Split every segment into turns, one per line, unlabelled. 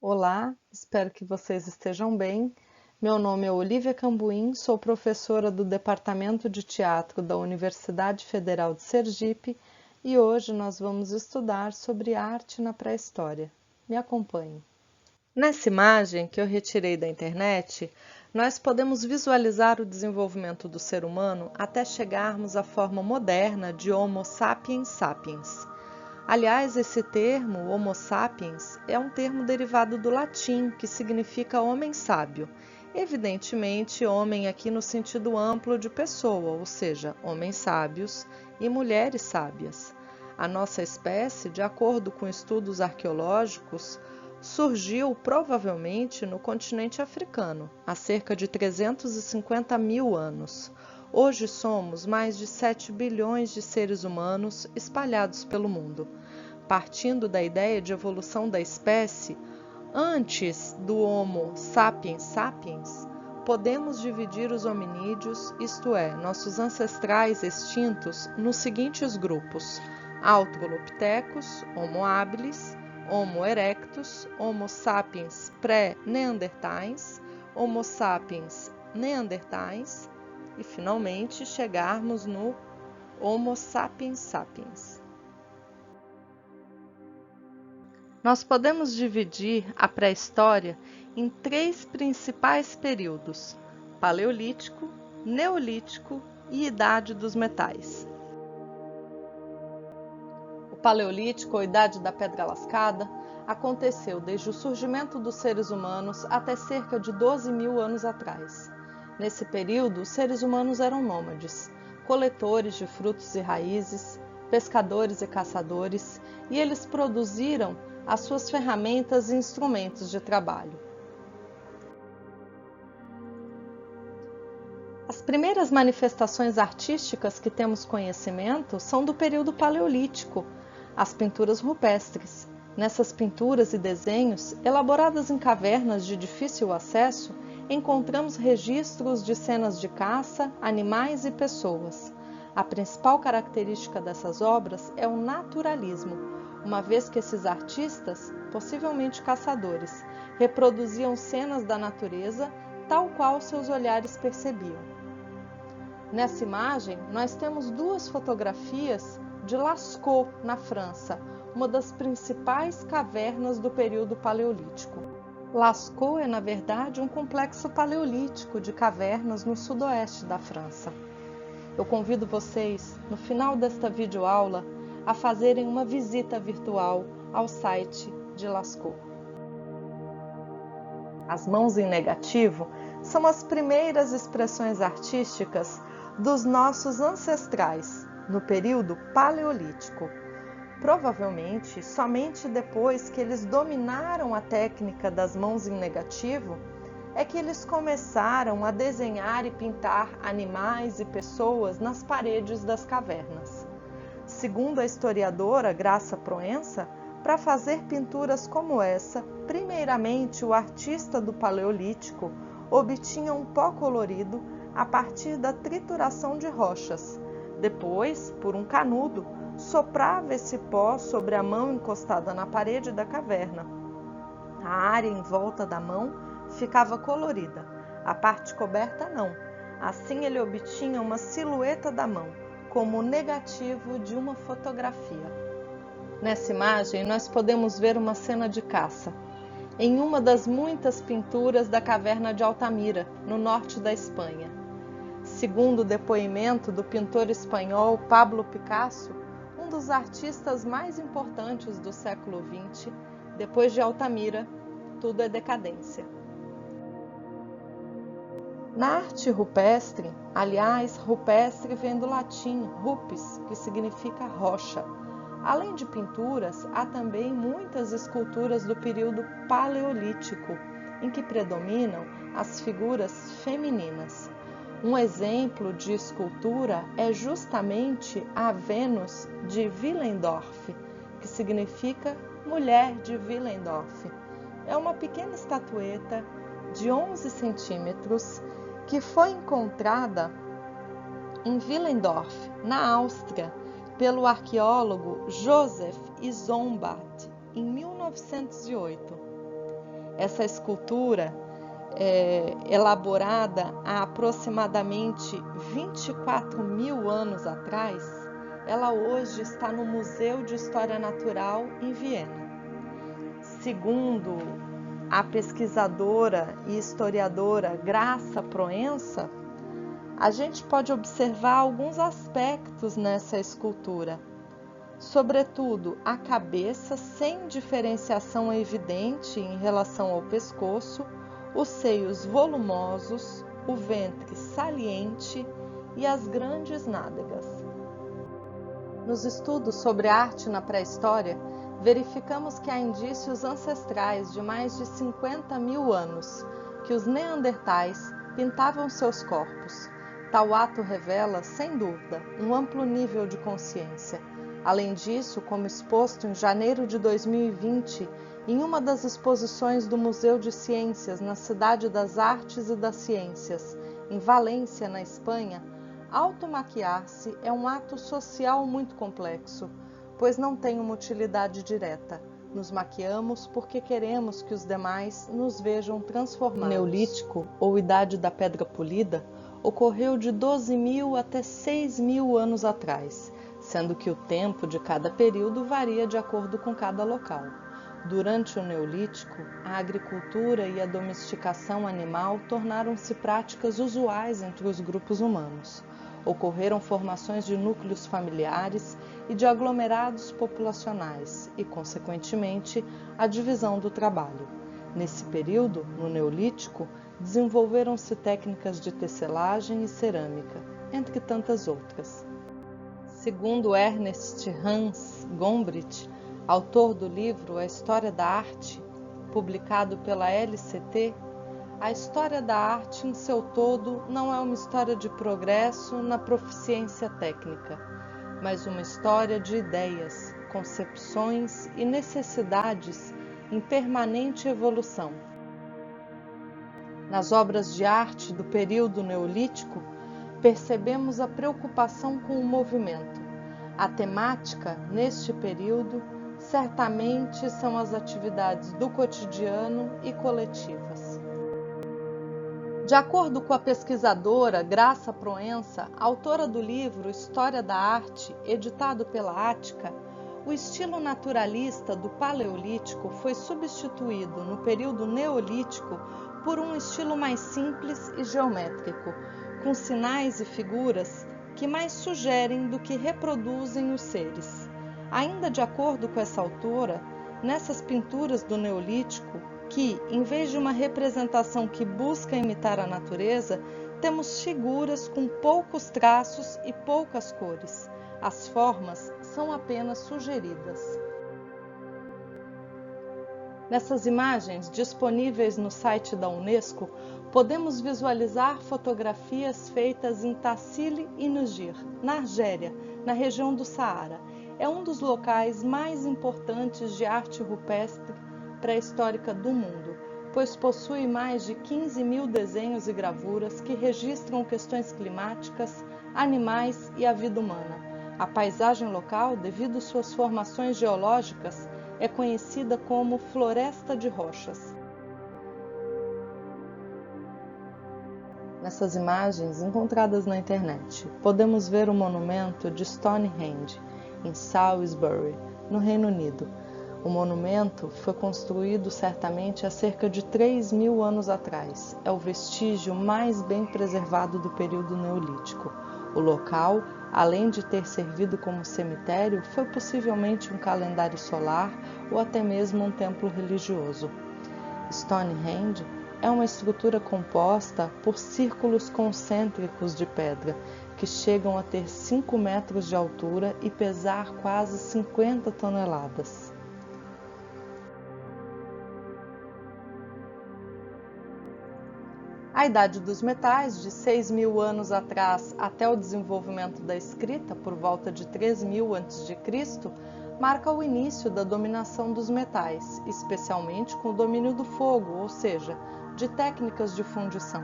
Olá, espero que vocês estejam bem. Meu nome é Olívia Cambuim, sou professora do Departamento de Teatro da Universidade Federal de Sergipe e hoje nós vamos estudar sobre arte na pré-história. Me acompanhe. Nessa imagem que eu retirei da internet, nós podemos visualizar o desenvolvimento do ser humano até chegarmos à forma moderna de Homo sapiens sapiens. Aliás, esse termo, Homo sapiens, é um termo derivado do latim, que significa homem sábio. Evidentemente, homem aqui no sentido amplo de pessoa, ou seja, homens sábios e mulheres sábias. A nossa espécie, de acordo com estudos arqueológicos, surgiu provavelmente no continente africano, há cerca de 350 mil anos. Hoje somos mais de 7 bilhões de seres humanos espalhados pelo mundo. Partindo da ideia de evolução da espécie, antes do Homo sapiens sapiens, podemos dividir os hominídeos, isto é, nossos ancestrais extintos, nos seguintes grupos: Australopithecus, Homo habilis, Homo erectus, Homo sapiens pré-neandertais, Homo sapiens neandertais e, finalmente, chegarmos no Homo sapiens sapiens. Nós podemos dividir a pré-história em três principais períodos: Paleolítico, Neolítico e Idade dos Metais. O Paleolítico, ou Idade da Pedra Lascada, aconteceu desde o surgimento dos seres humanos até cerca de 12 mil anos atrás. Nesse período, os seres humanos eram nômades, coletores de frutos e raízes, pescadores e caçadores, e eles produziram as suas ferramentas e instrumentos de trabalho. As primeiras manifestações artísticas que temos conhecimento são do período paleolítico, as pinturas rupestres. Nessas pinturas e desenhos, elaboradas em cavernas de difícil acesso, encontramos registros de cenas de caça, animais e pessoas. A principal característica dessas obras é o naturalismo, uma vez que esses artistas, possivelmente caçadores, reproduziam cenas da natureza tal qual seus olhares percebiam. Nessa imagem, nós temos duas fotografias de Lascaux, na França, uma das principais cavernas do período paleolítico. Lascaux é, na verdade, um complexo paleolítico de cavernas no sudoeste da França. Eu convido vocês, no final desta videoaula, a fazerem uma visita virtual ao site de Lascaux. As mãos em negativo são as primeiras expressões artísticas dos nossos ancestrais no período paleolítico. Provavelmente, somente depois que eles dominaram a técnica das mãos em negativo, é que eles começaram a desenhar e pintar animais e pessoas nas paredes das cavernas. Segundo a historiadora Graça Proença, para fazer pinturas como essa, primeiramente o artista do Paleolítico obtinha um pó colorido a partir da trituração de rochas. Depois, por um canudo, soprava esse pó sobre a mão encostada na parede da caverna. A área em volta da mão ficava colorida, a parte coberta não. Assim ele obtinha uma silhueta da mão, como o negativo de uma fotografia. Nessa imagem, nós podemos ver uma cena de caça, em uma das muitas pinturas da caverna de Altamira, no norte da Espanha. Segundo o depoimento do pintor espanhol Pablo Picasso, um dos artistas mais importantes do século XX, depois de Altamira, tudo é decadência. Na arte rupestre, aliás, rupestre vem do latim rupes, que significa rocha. Além de pinturas, há também muitas esculturas do período paleolítico, em que predominam as figuras femininas. Um exemplo de escultura é justamente a Vênus de Willendorf, que significa mulher de Willendorf. É uma pequena estatueta de 11 centímetros que foi encontrada em Willendorf, na Áustria, pelo arqueólogo Joseph Isambard, em 1908. Essa escultura, elaborada há aproximadamente 24 mil anos atrás, ela hoje está no Museu de História Natural em Viena. Segundo a pesquisadora e historiadora Graça Proença, a gente pode observar alguns aspectos nessa escultura, sobretudo a cabeça sem diferenciação evidente em relação ao pescoço, os seios volumosos, o ventre saliente e as grandes nádegas. Nos estudos sobre arte na pré-história, verificamos que há indícios ancestrais de mais de 50 mil anos que os neandertais pintavam seus corpos. Tal ato revela, sem dúvida, um amplo nível de consciência. Além disso, como exposto em janeiro de 2020, em uma das exposições do Museu de Ciências na Cidade das Artes e das Ciências, em Valência, na Espanha, automaquiar-se é um ato social muito complexo, pois não tem uma utilidade direta. Nos maquiamos porque queremos que os demais nos vejam transformados. O Neolítico, ou Idade da Pedra Polida, ocorreu de 12.000 até 6.000 anos atrás, sendo que o tempo de cada período varia de acordo com cada local. Durante o Neolítico, a agricultura e a domesticação animal tornaram-se práticas usuais entre os grupos humanos. Ocorreram formações de núcleos familiares e de aglomerados populacionais e, consequentemente, a divisão do trabalho. Nesse período, no Neolítico, desenvolveram-se técnicas de tecelagem e cerâmica, entre tantas outras. Segundo Ernest Hans Gombrich, autor do livro A História da Arte, publicado pela LCT, a história da arte em seu todo não é uma história de progresso na proficiência técnica, mas uma história de ideias, concepções e necessidades em permanente evolução. Nas obras de arte do período neolítico, percebemos a preocupação com o movimento. A temática, neste período, certamente são as atividades do cotidiano e coletivas. De acordo com a pesquisadora Graça Proença, autora do livro História da Arte, editado pela Ática, o estilo naturalista do Paleolítico foi substituído no período Neolítico por um estilo mais simples e geométrico, com sinais e figuras que mais sugerem do que reproduzem os seres. Ainda de acordo com essa autora, nessas pinturas do Neolítico, que, em vez de uma representação que busca imitar a natureza, temos figuras com poucos traços e poucas cores. As formas são apenas sugeridas. Nessas imagens, disponíveis no site da Unesco, podemos visualizar fotografias feitas em Tassili e Níger, na Argélia, na região do Saara. É um dos locais mais importantes de arte rupestre pré-histórica do mundo, pois possui mais de 15.000 desenhos e gravuras que registram questões climáticas, animais e a vida humana. A paisagem local, devido suas formações geológicas, é conhecida como Floresta de Rochas. Nessas imagens, encontradas na internet, podemos ver o monumento de Stonehenge, em Salisbury, no Reino Unido. O monumento foi construído certamente há cerca de 3.000 anos atrás. É o vestígio mais bem preservado do período neolítico. O local, além de ter servido como cemitério, foi possivelmente um calendário solar ou até mesmo um templo religioso. Stonehenge é uma estrutura composta por círculos concêntricos de pedra, que chegam a ter 5 metros de altura e pesar quase 50 toneladas. A idade dos metais, de 6.000 anos atrás até o desenvolvimento da escrita, por volta de 3.000 a.C., marca o início da dominação dos metais, especialmente com o domínio do fogo, ou seja, de técnicas de fundição.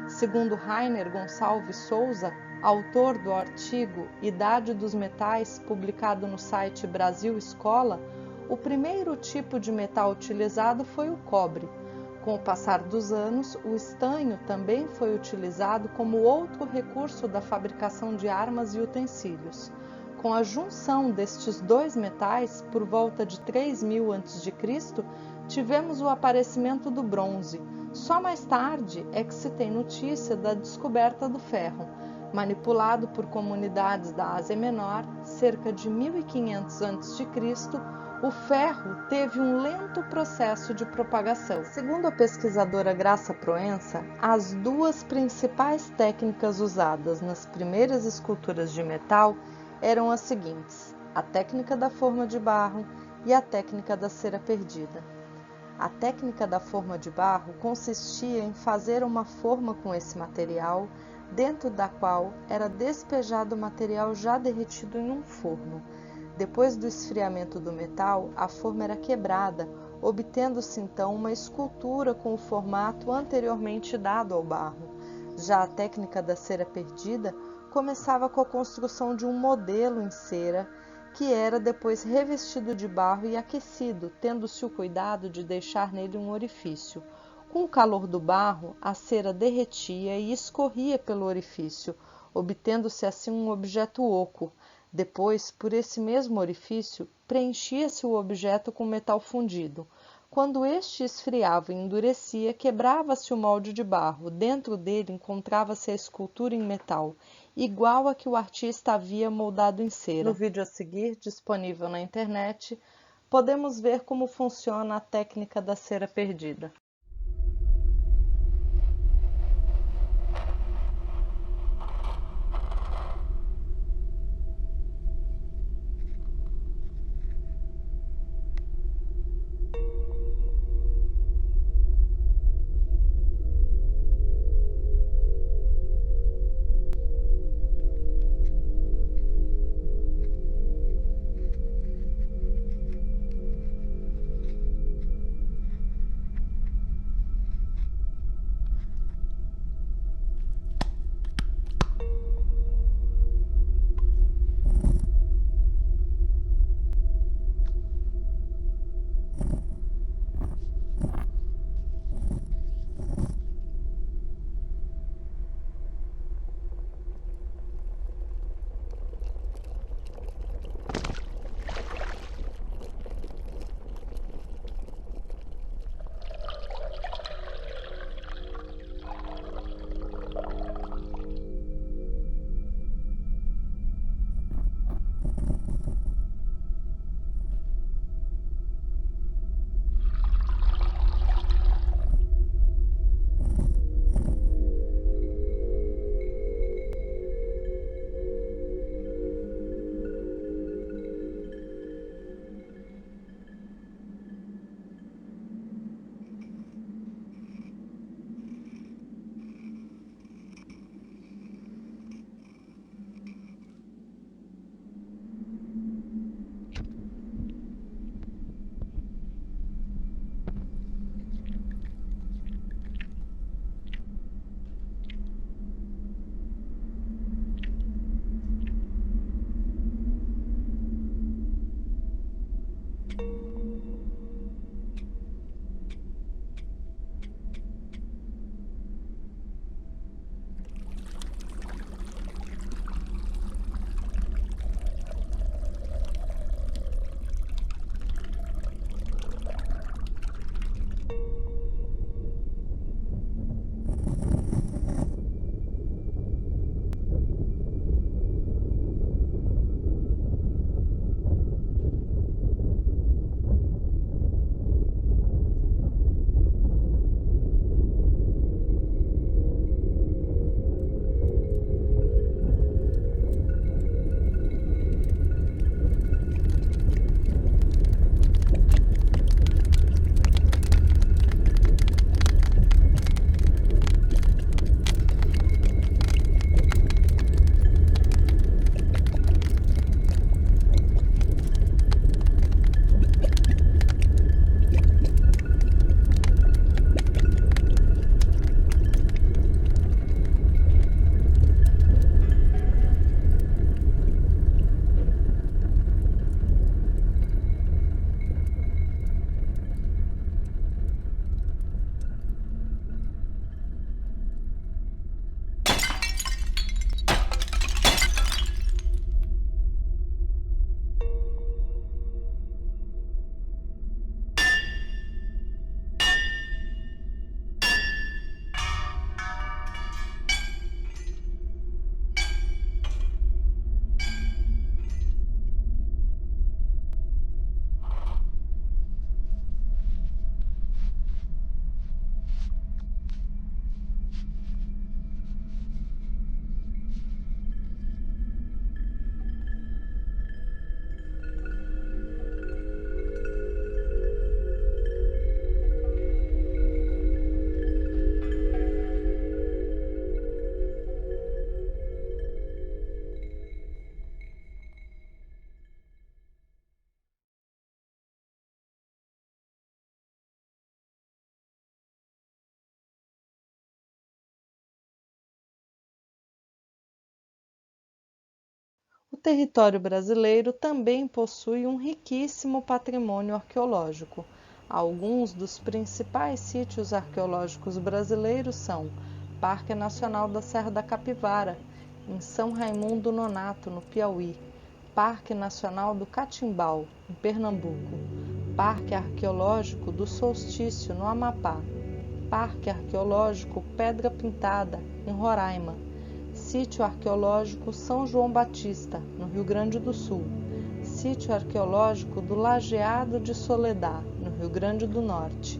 Segundo Rainer Gonçalves Souza, autor do artigo Idade dos Metais, publicado no site Brasil Escola, o primeiro tipo de metal utilizado foi o cobre. Com o passar dos anos, o estanho também foi utilizado como outro recurso da fabricação de armas e utensílios. Com a junção destes dois metais, por volta de 3000 a.C., tivemos o aparecimento do bronze. Só mais tarde é que se tem notícia da descoberta do ferro. Manipulado por comunidades da Ásia Menor, cerca de 1500 a.C., o ferro teve um lento processo de propagação. Segundo a pesquisadora Graça Proença, as duas principais técnicas usadas nas primeiras esculturas de metal eram as seguintes: a técnica da forma de barro e a técnica da cera perdida. A técnica da forma de barro consistia em fazer uma forma com esse material, dentro da qual era despejado o material já derretido em um forno. Depois do esfriamento do metal, a forma era quebrada, obtendo-se então uma escultura com o formato anteriormente dado ao barro. Já a técnica da cera perdida começava com a construção de um modelo em cera, que era depois revestido de barro e aquecido, tendo-se o cuidado de deixar nele um orifício. Com o calor do barro, a cera derretia e escorria pelo orifício, obtendo-se assim um objeto oco. Depois, por esse mesmo orifício, preenchia-se o objeto com metal fundido. Quando este esfriava e endurecia, quebrava-se o molde de barro. Dentro dele encontrava-se a escultura em metal, igual a que o artista havia moldado em cera. No vídeo a seguir, disponível na internet, podemos ver como funciona a técnica da cera perdida. território brasileiro também possui um riquíssimo patrimônio arqueológico. Alguns dos principais sítios arqueológicos brasileiros são Parque Nacional da Serra da Capivara, em São Raimundo Nonato, no Piauí, Parque Nacional do Catimbau, em Pernambuco, Parque Arqueológico do Solstício, no Amapá, Parque Arqueológico Pedra Pintada, em Roraima, Sítio Arqueológico São João Batista, no Rio Grande do Sul, Sítio Arqueológico do Lajeado de Soledad, no Rio Grande do Norte,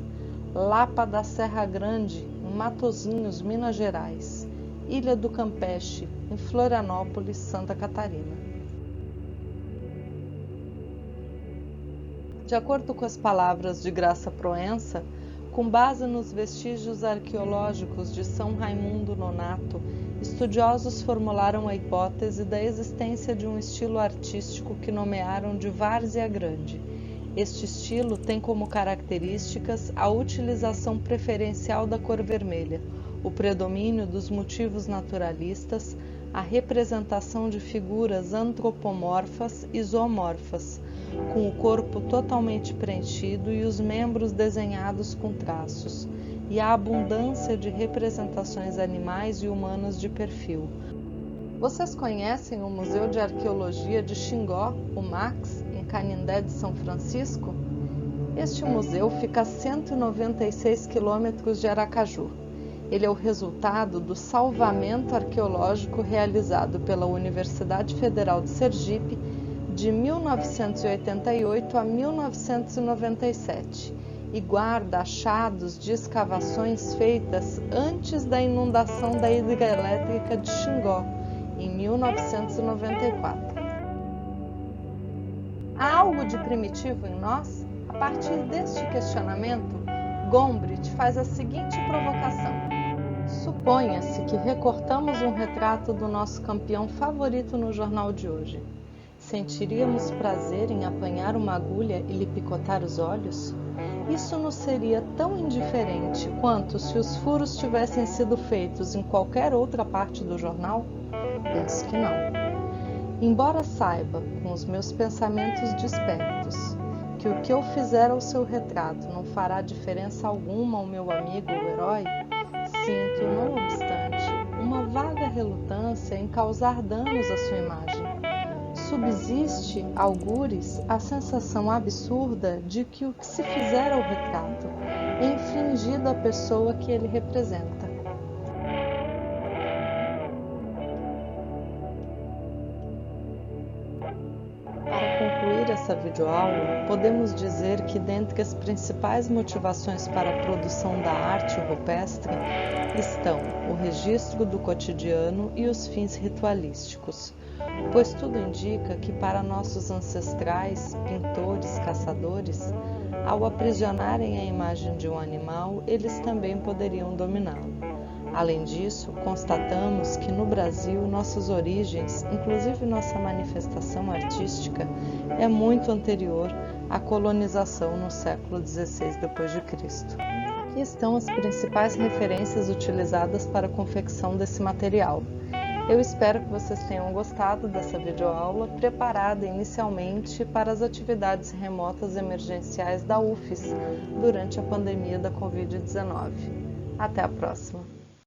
Lapa da Serra Grande, em Matozinhos, Minas Gerais, Ilha do Campeche, em Florianópolis, Santa Catarina. De acordo com as palavras de Graça Proença, com base nos vestígios arqueológicos de São Raimundo Nonato, estudiosos formularam a hipótese da existência de um estilo artístico que nomearam de Várzea Grande. Este estilo tem como características a utilização preferencial da cor vermelha, o predomínio dos motivos naturalistas, a representação de figuras antropomorfas e zoomorfas, com o corpo totalmente preenchido e os membros desenhados com traços, e a abundância de representações animais e humanas de perfil. Vocês conhecem o Museu de Arqueologia de Xingó, o MAX, em Canindé de São Francisco? Este museu fica a 196 quilômetros de Aracaju. Ele é o resultado do salvamento arqueológico realizado pela Universidade Federal de Sergipe de 1988 a 1997 e guarda achados de escavações feitas antes da inundação da hidrelétrica de Xingó, em 1994. Há algo de primitivo em nós? A partir deste questionamento, Gombrich faz a seguinte provocação. Suponha-se que recortamos um retrato do nosso campeão favorito no jornal de hoje. Sentiríamos prazer em apanhar uma agulha e lhe picotar os olhos? Isso nos seria tão indiferente quanto se os furos tivessem sido feitos em qualquer outra parte do jornal? Penso que não. Embora saiba, com os meus pensamentos despertos, que o que eu fizer ao seu retrato não fará diferença alguma ao meu amigo, o herói, sinto, não obstante, uma vaga relutância em causar danos à sua imagem. Subsiste, algures, a sensação absurda de que o que se fizer ao retrato é infligido à pessoa que ele representa. Para concluir essa videoaula, podemos dizer que dentre as principais motivações para a produção da arte rupestre estão o registro do cotidiano e os fins ritualísticos, pois tudo indica que para nossos ancestrais, pintores, caçadores, ao aprisionarem a imagem de um animal, eles também poderiam dominá-lo. Além disso, constatamos que no Brasil nossas origens, inclusive nossa manifestação artística, é muito anterior à colonização no século XVI d.C. Aqui estão as principais referências utilizadas para a confecção desse material. Eu espero que vocês tenham gostado dessa videoaula, preparada inicialmente para as atividades remotas emergenciais da UFES durante a pandemia da Covid-19. Até a próxima!